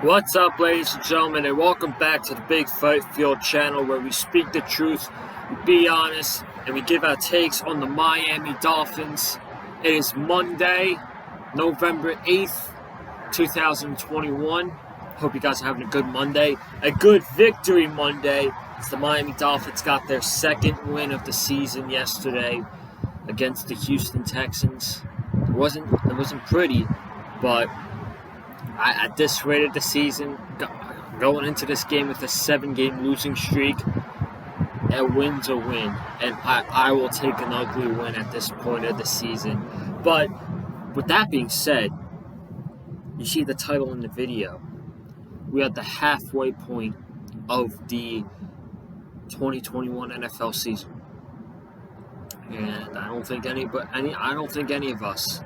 What's up, ladies and gentlemen, and welcome back to the Big Fight Field channel, where we speak the truth, we be honest, and we give our takes on the Miami Dolphins. It is Monday, November 8th, 2021. Hope you guys are having a good Monday, a good victory Monday, as the Miami Dolphins got their second win of the season yesterday against the Houston Texans. It wasn't pretty, but at this rate of the season, going into this game with a 7-game losing streak, a win's a win. And I will take an ugly win at this point of the season. But with that being said, you see the title in the video. We are at the halfway point of the 2021 NFL season. And I don't think any of us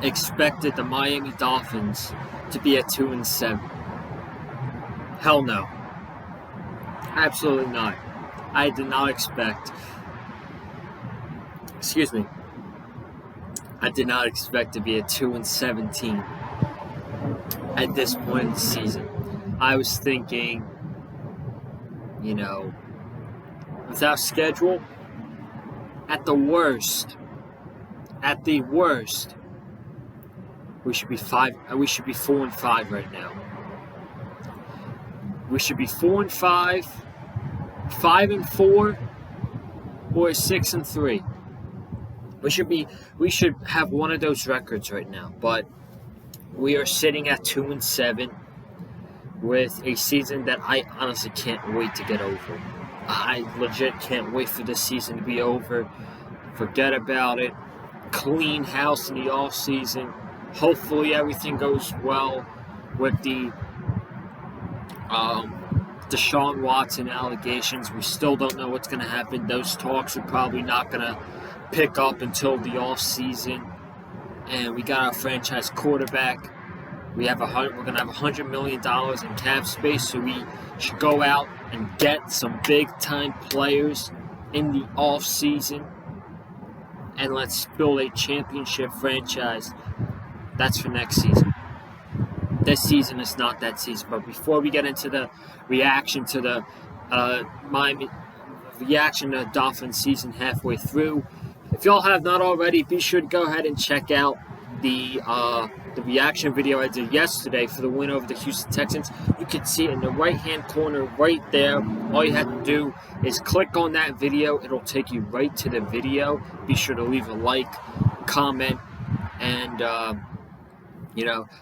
expected the Miami Dolphins to be at 2-7. Hell no. Absolutely not. I did not expect. I did not expect to be at 2-17 at this point in the season. I was thinking, with our schedule, at the worst, we should be 4-5 right now. We should be 4-5, 5-4, or 6-3. We should have one of those records right now. But we are sitting at 2-7 with a season that I honestly can't wait to get over. I legit can't wait for this season to be over. Forget about it. Clean house in the off season. Hopefully everything goes well with the Deshaun Watson allegations. We still don't know what's going to happen. Those talks are probably not going to pick up until the off season. And we got our franchise quarterback. We're going to have $100 million in cap space, so we should go out and get some big-time players in the off season. And let's build a championship franchise. That's for next season. This season is not that season. But before we get into the reaction to the Dolphins season halfway through, if y'all have not already, be sure to go ahead and check out the reaction video I did yesterday for the win over the Houston Texans. You can see it in the right-hand corner right there. All you have to do is click on that video. It'll take you right to the video. Be sure to leave a like, comment, and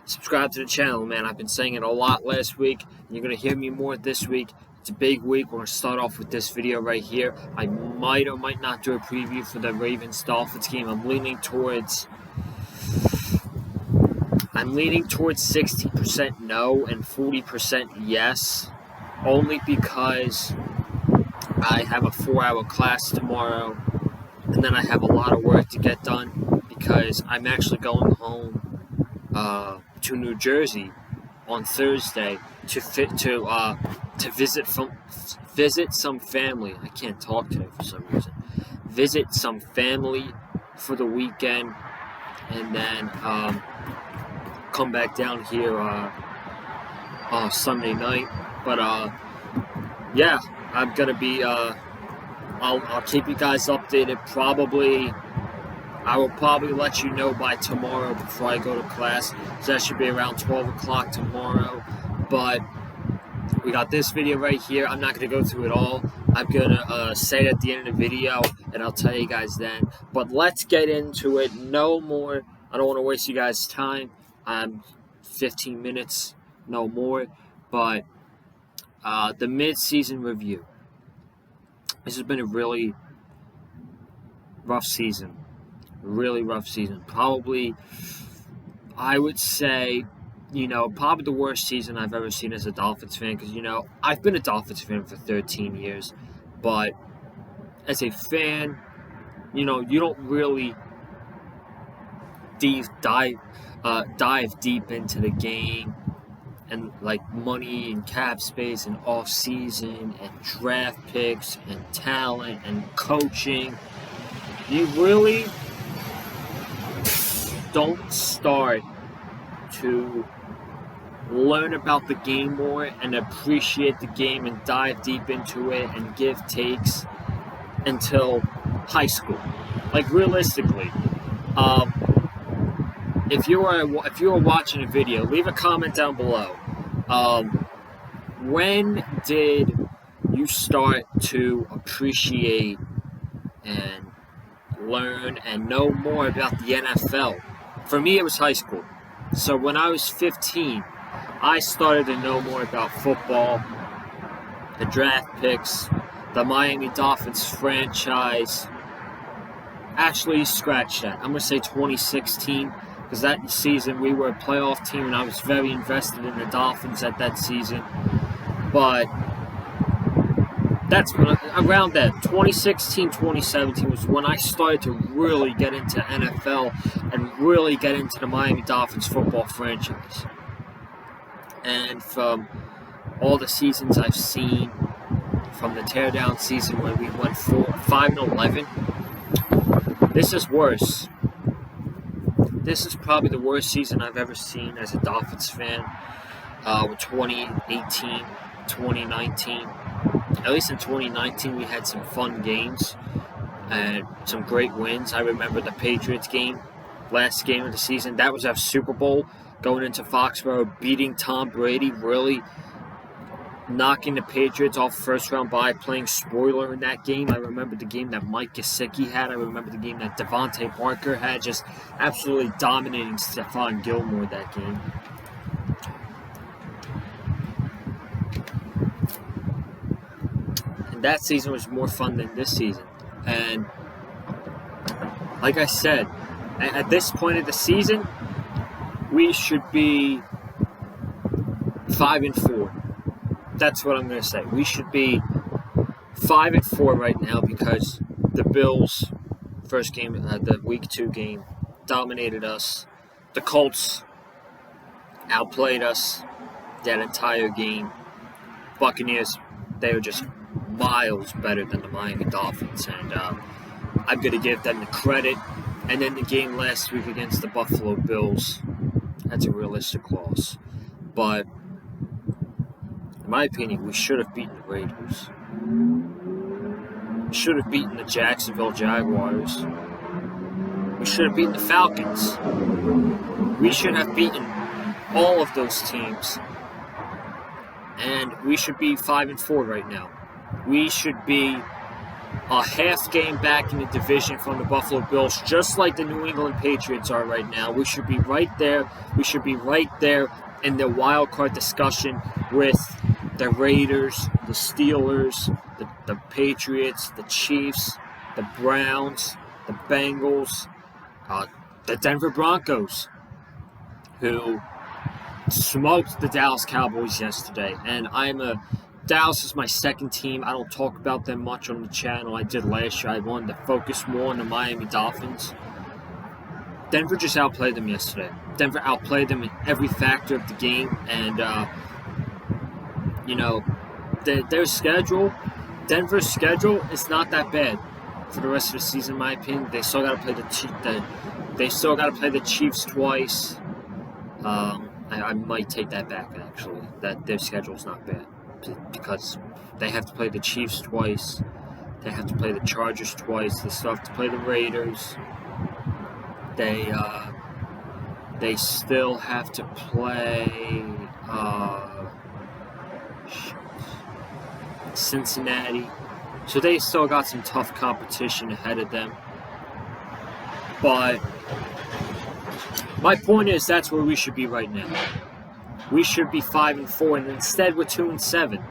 subscribe to the channel, man. I've been saying it a lot last week. You're going to hear me more this week. It's a big week. We're going to start off with this video right here. I might or might not do a preview for the Ravens-Dolphins game. I'm leaning towards 60% no and 40% yes, only because I have a 4-hour class tomorrow, and then I have a lot of work to get done because I'm actually going home to New Jersey on Thursday to visit some family. I can't talk today for some reason. Visit some family for the weekend, and then come back down here Sunday night. But yeah, I'm gonna be. I'll keep you guys updated. I will probably let you know by tomorrow before I go to class. So that should be around 12 o'clock tomorrow. But we got this video right here. I'm not going to go through it all. I'm going to say it at the end of the video, and I'll tell you guys then. But let's get into it. No more. I don't want to waste you guys' time. 15 minutes, no more. But the mid-season review. This has been a really rough season. Really rough season. Probably, I would say, probably the worst season I've ever seen as a Dolphins fan. Because, I've been a Dolphins fan for 13 years. But as a fan, you don't really dive deep into the game and like money and cap space and off season and draft picks and talent and coaching. You really don't start to learn about the game more and appreciate the game and dive deep into it and give takes until high school. Like, realistically, if you were watching a video, leave a comment down below. When did you start to appreciate and learn and know more about the NFL? For me, it was high school. So when I was 15, I started to know more about football, the draft picks, the Miami Dolphins franchise. Actually, scratch that. I'm going to say 2016, because that season we were a playoff team and I was very invested in the Dolphins at that season. But that's when, around that 2016, 2017 was when I started to really get into NFL and really get into the Miami Dolphins football franchise. And from all the seasons I've seen, from the teardown season when we went 5-11, this is worse. This is probably the worst season I've ever seen as a Dolphins fan. With 2018, 2019. At least in 2019, we had some fun games and some great wins. I remember the Patriots game, last game of the season. That was our Super Bowl, going into Foxborough, beating Tom Brady, really knocking the Patriots off first round by playing spoiler in that game. I remember the game that Mike Gesicki had. I remember the game that Devontae Parker had, just absolutely dominating Stephon Gilmore that game. And that season was more fun than this season. And like I said, at this point of the season, we should be 5-4. That's what I'm going to say. We should be 5-4 right now because the Bills, first game, the Week 2 game, dominated us. The Colts outplayed us that entire game. Buccaneers, they were just miles better than the Miami Dolphins, and I'm going to give them the credit. And then the game last week against the Buffalo Bills, that's a realistic loss. But in my opinion, we should have beaten the Raiders. We should have beaten the Jacksonville Jaguars. We should have beaten the Falcons. We should have beaten all of those teams. And we should be 5-4 right now. We should be a half game back in the division from the Buffalo Bills, just like the New England Patriots are right now. We should be right there. We should be right there in the wild card discussion with the Raiders, the Steelers, the Patriots, the Chiefs, the Browns, the Bengals, the Denver Broncos, who smoked the Dallas Cowboys yesterday. And Dallas is my second team. I don't talk about them much on the channel. I did last year. I wanted to focus more on the Miami Dolphins. Denver just outplayed them yesterday. Denver outplayed them in every factor of the game. And, their schedule, Denver's schedule is not that bad for the rest of the season, in my opinion. They still got to play the Chiefs twice. I might take that back, actually. That their schedule is not bad, because they have to play the Chiefs twice. They have to play the Chargers twice. They still have to play the Raiders. They still have to play Cincinnati. So they still got some tough competition ahead of them. But my point is, that's where we should be right now. We should be 5-4, and instead we're 2-7.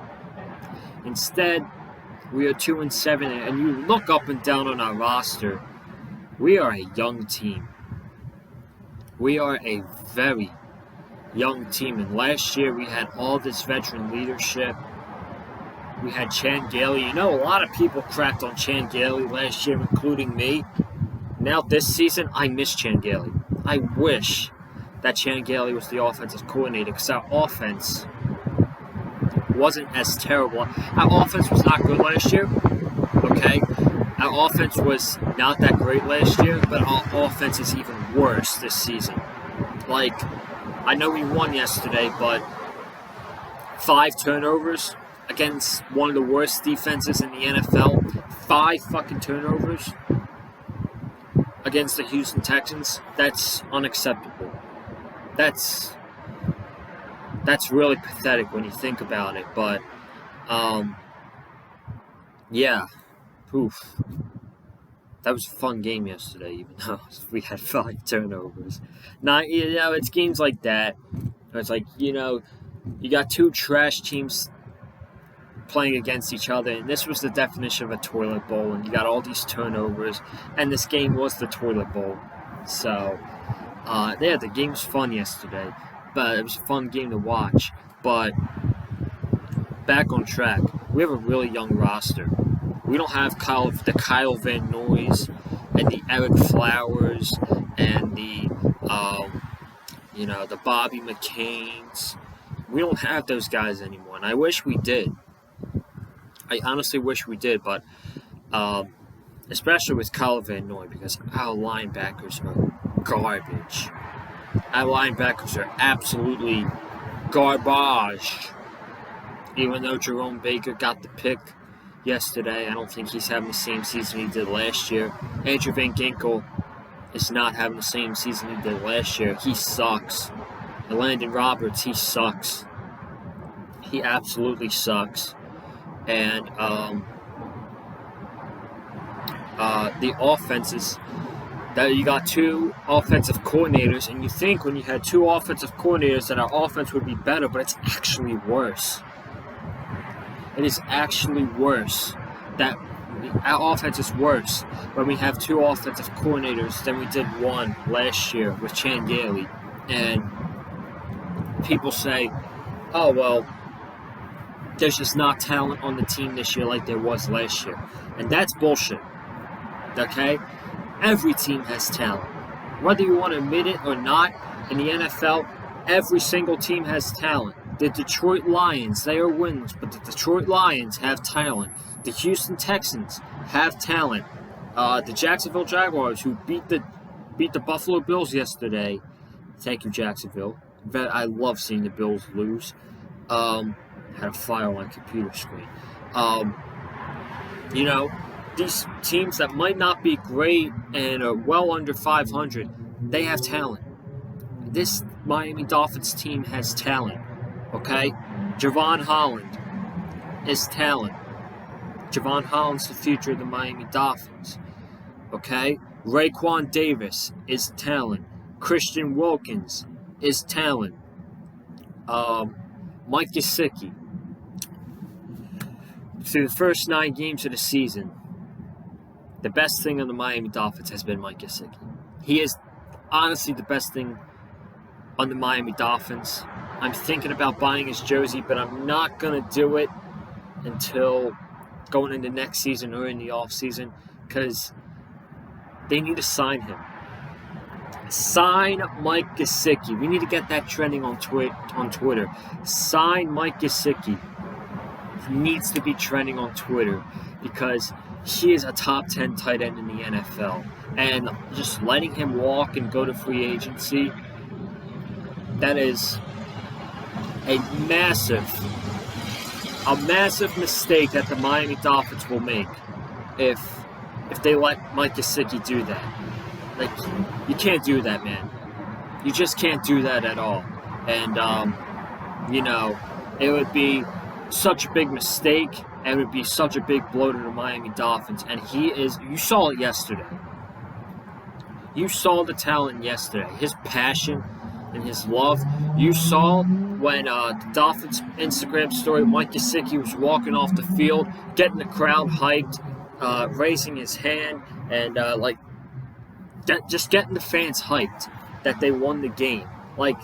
Instead, we are 2-7, and you look up and down on our roster, we are a young team. We are a very young team, and last year we had all this veteran leadership. We had Chan Gailey. A lot of people cracked on Chan Gailey last year, including me. Now this season, I miss Chan Gailey. I wish that Chan Gailey was the offensive coordinator, because our offense wasn't as terrible. Our offense was not good last year, okay? Our offense was not that great last year, but our offense is even worse this season. Like, I know we won yesterday, but 5 turnovers against one of the worst defenses in the NFL. 5 fucking turnovers against the Houston Texans. That's unacceptable. That's really pathetic when you think about it. But, yeah. Oof. That was a fun game yesterday, even though we had 5 turnovers. It's games like that. It's like, you got 2 trash teams playing against each other, and this was the definition of a toilet bowl, and you got all these turnovers, and this game was the toilet bowl. So, the game was fun yesterday, but it was a fun game to watch. But back on track, we have a really young roster. We don't have the Kyle Van Noys and the Eric Flowers and the Bobby McCains. We don't have those guys anymore, and I wish we did. I honestly wish we did, but especially with Kyle Van Noy, because our linebackers are garbage. Our linebackers are absolutely garbage. Even though Jerome Baker got the pick yesterday, I don't think he's having the same season he did last year. Andrew Van Ginkel is not having the same season he did last year. He sucks. And Landon Roberts, he sucks. He absolutely sucks. And the offenses, that you got 2 offensive coordinators, and you think when you had 2 offensive coordinators that our offense would be better, but it's actually worse. It is actually worse. That our offense is worse when we have 2 offensive coordinators than we did one last year with Chan Gailey. And people say, oh, well, there's just not talent on the team this year like there was last year. And that's bullshit. Okay? Every team has talent. Whether you want to admit it or not, in the NFL, every single team has talent. The Detroit Lions, they are winners, but the Detroit Lions have talent. The Houston Texans have talent. The Jacksonville Jaguars, who beat the Buffalo Bills yesterday. Thank you, Jacksonville. I love seeing the Bills lose. Had a fire on my computer screen. These teams that might not be great and are well under 500, they have talent. This Miami Dolphins team has talent. Okay? Javon Holland is talent. Javon Holland's the future of the Miami Dolphins. Okay? Raekwon Davis is talent. Christian Wilkins is talent. Mike Gesicki. Through the first 9 games of the season, the best thing on the Miami Dolphins has been Mike Gesicki. He is honestly the best thing on the Miami Dolphins. I'm thinking about buying his jersey, but I'm not going to do it until going into next season or in the offseason, because they need to sign him. Sign Mike Gesicki. We need to get that trending on Twitter. Sign Mike Gesicki. He needs to be trending on Twitter because he is a top 10 tight end in the NFL. And just letting him walk and go to free agency, that is a massive mistake that the Miami Dolphins will make if they let Mike Gesicki do that. Like, you can't do that, man. You just can't do that at all. And, it would be such a big mistake, and it would be such a big blow to the Miami Dolphins. And you saw it yesterday. You saw the talent yesterday. His passion and his love. You saw when the Dolphins Instagram story, Mike Gesicki was walking off the field, getting the crowd hyped, raising his hand, and just getting the fans hyped that they won the game. Like,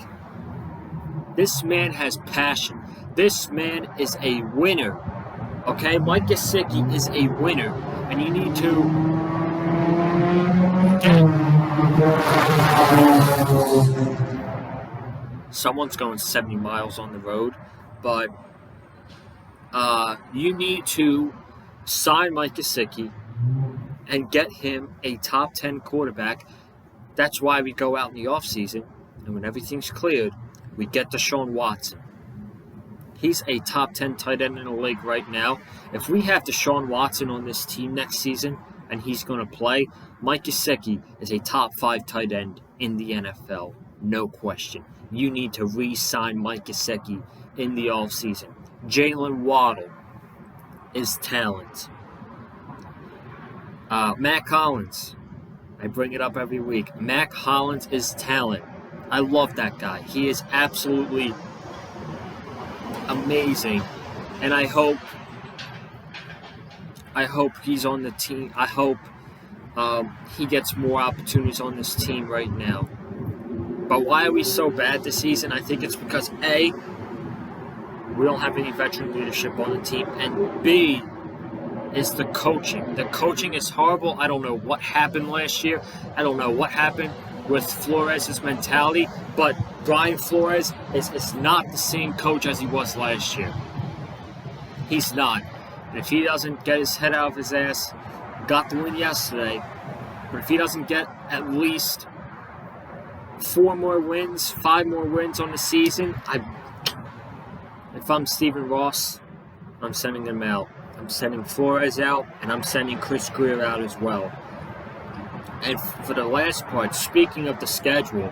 this man has passion. This man is a winner. Okay? Mike Gesicki is a winner. And you need to Someone's going 70 miles on the road. But you need to sign Mike Gesicki and get him a top 10 quarterback. That's why we go out in the offseason, and when everything's cleared, we get Deshaun Watson. He's a top 10 tight end in the league right now. If we have Deshaun Watson on this team next season and he's going to play, Mike Gesicki is a top 5 tight end in the NFL. No question. You need to re-sign Mike Gesicki in the offseason. Jalen Waddle is talent. Matt Collins. I bring it up every week. Matt Collins is talent. I love that guy. He is absolutely amazing. And I hope he's on the team. I hope he gets more opportunities on this team right now. But why are we so bad this season? I think it's because A, we don't have any veteran leadership on the team, and B, is the coaching. The coaching is horrible. I don't know what happened last year. I don't know what happened with Flores' mentality, but Brian Flores is not the same coach as he was last year. He's not. And if he doesn't get his head out of his ass, got the win yesterday, but if he doesn't get at least 4 more wins, 5 more wins on the season, if I'm Stephen Ross, I'm sending him out. I'm sending Flores out, and I'm sending Chris Greer out as well. And for the last part, speaking of the schedule,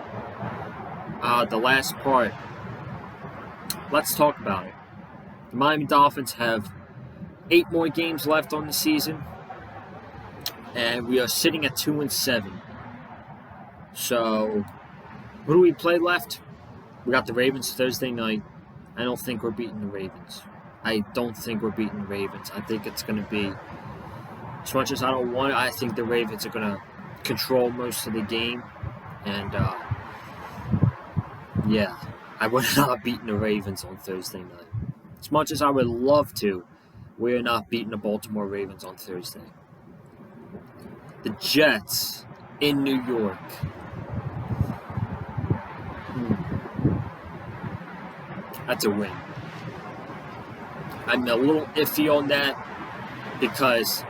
the last part, let's talk about it. The Miami Dolphins have 8 more games left on the season, and we are sitting at 2-7. So, who do we play left? We got the Ravens Thursday night. I don't think we're beating the Ravens. I think it's going to be, as much as I don't want it, I think the Ravens are going to control most of the game. And, yeah, I would not beating the Ravens on Thursday night. As much as I would love to, we're not beating the Baltimore Ravens on Thursday. The Jets in New York. That's a win. I'm a little iffy on that because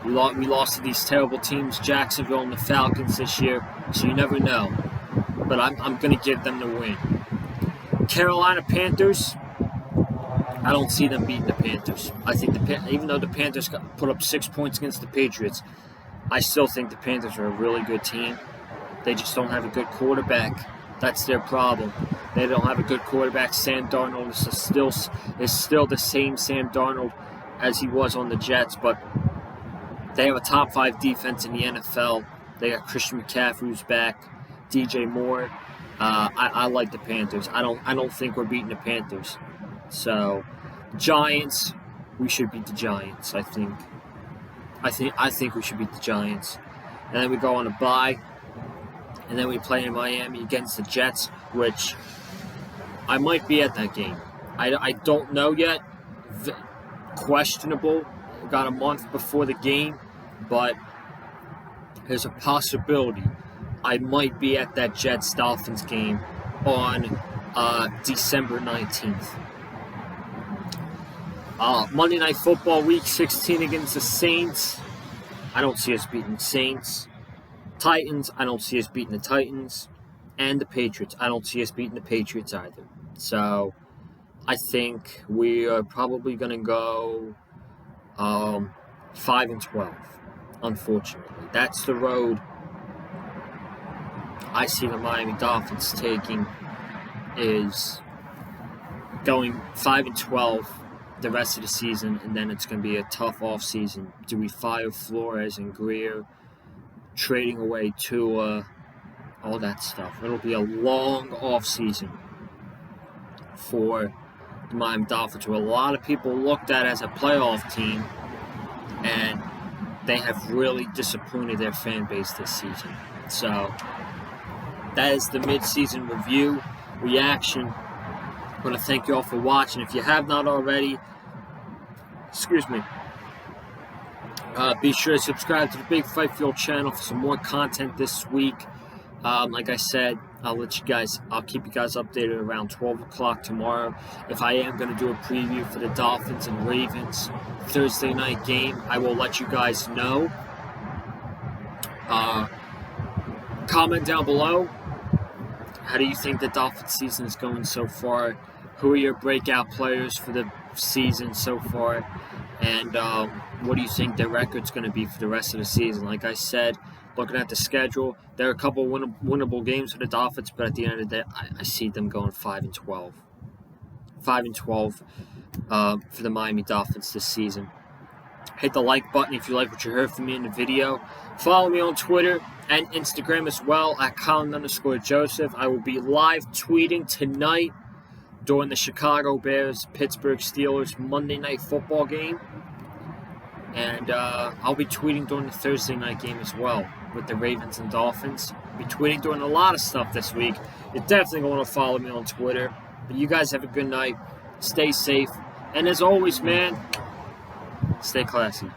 we lost to these terrible teams, Jacksonville and the Falcons this year, so you never know. But I'm going to give them the win. Carolina Panthers, I don't see them beating the Panthers. I think even though the Panthers put up 6 points against the Patriots, I still think the Panthers are a really good team. They just don't have a good quarterback. That's their problem. They don't have a good quarterback. Sam Darnold is still the same Sam Darnold as he was on the Jets, but they have a top 5 defense in the NFL. They got Christian McCaffrey who's back, DJ Moore. I like the Panthers. I don't think we're beating the Panthers. So, Giants, we should beat the Giants. I think we should beat the Giants. And then we go on a bye. And then we play in Miami against the Jets, which I might be at that game. I don't know yet. Questionable. Got a month before the game. But there's a possibility I might be at that Jets-Dolphins game on December 19th. Monday Night Football, Week 16 against the Saints. I don't see us beating the Saints. Titans, I don't see us beating the Titans. And the Patriots, I don't see us beating the Patriots either. So, I think we are probably going to go 5-12, unfortunately. That's the road I see the Miami Dolphins taking, is going 5-12 the rest of the season, and then it's going to be a tough offseason. Do we fire Flores and Greer? Trading away Tua, all that stuff. It'll be a long offseason for the Miami Dolphins, who a lot of people looked at as a playoff team, and they have really disappointed their fan base this season. So, that is the mid-season review, reaction. I'm going to thank you all for watching. If you have not already, be sure to subscribe to the Big Fight Field channel for some more content this week. Like I said, I'll keep you guys updated around 12 o'clock tomorrow. If I am going to do a preview for the Dolphins and Ravens Thursday night game, I will let you guys know. Comment down below. How do you think the Dolphins season is going so far? Who are your breakout players for the season so far? And what do you think their record's going to be for the rest of the season? Like I said, looking at the schedule, there are a couple winnable games for the Dolphins, but at the end of the day, I see them going 5-12. 5-12 for the Miami Dolphins this season. Hit the like button if you like what you heard from me in the video. Follow me on Twitter and Instagram as well at Colin_Joseph. I will be live tweeting tonight during the Chicago Bears-Pittsburgh Steelers Monday Night Football game. And I'll be tweeting during the Thursday night game as well with the Ravens and Dolphins. I'll be tweeting during a lot of stuff this week. You're definitely going to follow me on Twitter. But you guys have a good night. Stay safe. And as always, man, stay classy.